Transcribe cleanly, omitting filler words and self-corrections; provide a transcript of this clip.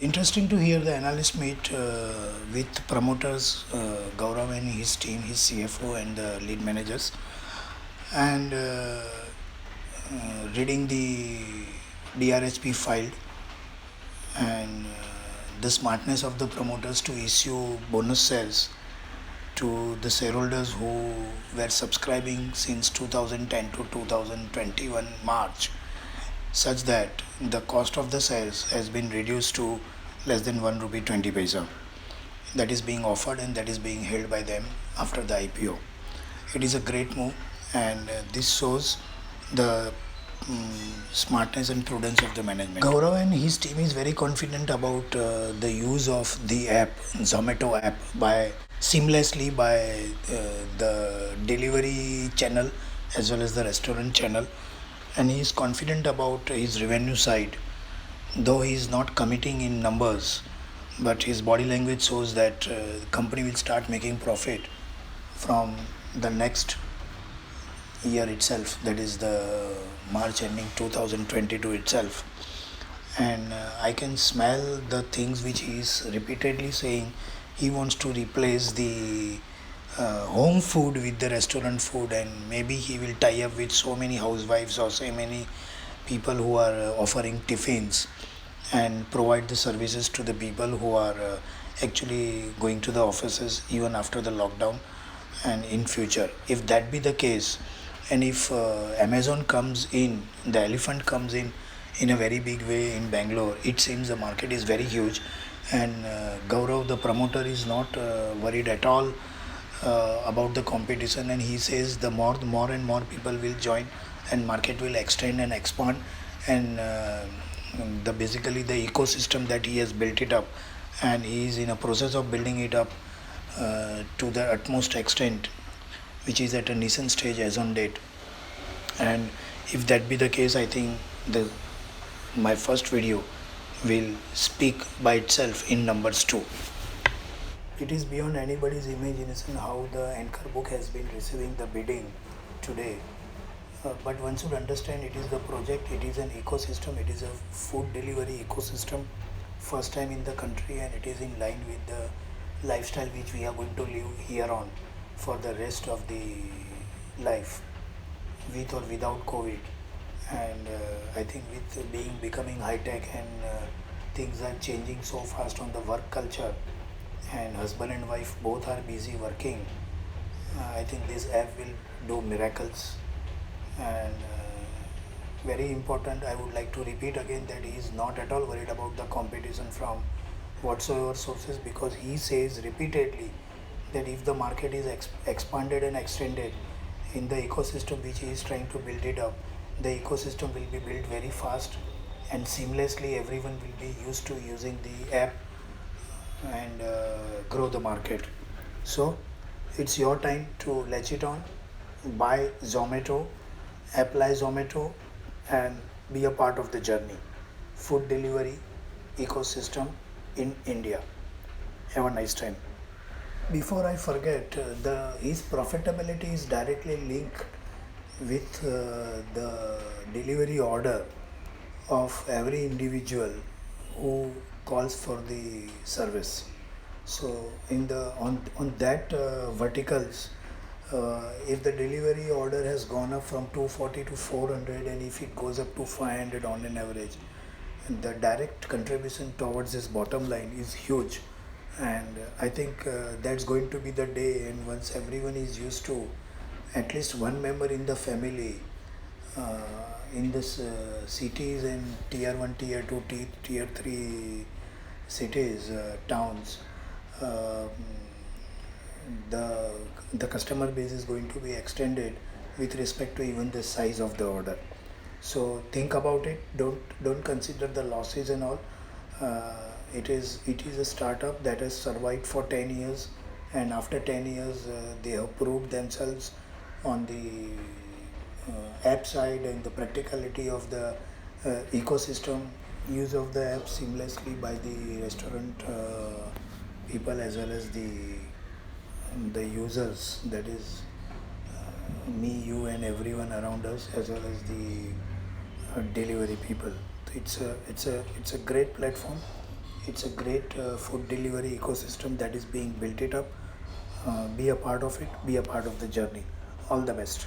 Interesting to hear the analyst meet with promoters, Gaurav and his team, his CFO and the lead managers, and reading the DRHP filed and the smartness of the promoters to issue bonus shares to the shareholders who were subscribing since 2010 to 2021 March, such that the cost of the shares has been reduced to less than 1 rupee 20 paisa. That is being offered and that is being held by them after the IPO. It is a great move, and this shows the smartness and prudence of the management. Gaurav and his team is very confident about the use of the app, Zomato app, by seamlessly by the delivery channel as well as the restaurant channel, and he is confident about his revenue side, though he is not committing in numbers, but his body language shows that the company will start making profit from the next year itself, that is the March ending 2022 itself. And I can smell the things which he is repeatedly saying. He wants to replace the home food with the restaurant food, and maybe he will tie up with so many housewives or so many people who are offering tiffins and provide the services to the people who are actually going to the offices even after the lockdown and in future. If that be the case, and if Amazon comes in, the elephant comes in a very big way in Bangalore, it seems the market is very huge, and Gaurav the promoter is not worried at all about the competition, and he says the more and more people will join and market will extend and expand, and the basically the ecosystem that he has built it up, and he is in a process of building it up to the utmost extent, which is at a nascent stage as on date. And if that be the case, I think the my first video will speak by itself in numbers too. It is beyond anybody's imagination how the Anchor book has been receiving the bidding today. But one should understand it is the project, it is an ecosystem, it is a food delivery ecosystem, first time in the country, and it is in line with the lifestyle which we are going to live here on for the rest of the life, with or without COVID. And I think with being becoming high tech and things are changing so fast on the work culture, and husband and wife both are busy working, I think this app will do miracles. And very important, I would like to repeat again that he is not at all worried about the competition from whatsoever sources, because he says repeatedly that if the market is expanded and extended in the ecosystem which he is trying to build it up, the ecosystem will be built very fast and seamlessly. Everyone will be used to using the app and grow the market. So it's your time to latch it on, buy Zomato, apply Zomato, and be a part of the journey. Food delivery ecosystem in India. Have a nice time. Before I forget, the his profitability is directly linked with the delivery order of every individual who calls for the service. So in the on that verticals, if the delivery order has gone up from 240 to 400, and if it goes up to 500 on an average, the direct contribution towards his bottom line is huge. And I think that's going to be the day, and once everyone is used to at least one member in the family uh, in this cities and tier 1, tier 2, tier 3 cities, towns, uh, the the customer base is going to be extended with respect to even the size of the order. So think about it. Don't consider the losses and all. It is a startup that has survived for 10 years, and after 10 years they have proved themselves on the app side and the practicality of the ecosystem, use of the app seamlessly by the restaurant people as well as the users, that is me, you, and everyone around us, as well as the delivery people. It's a great platform, It's a great food delivery ecosystem that is being built it up. Be a part of it. Be a part of the journey. All the best.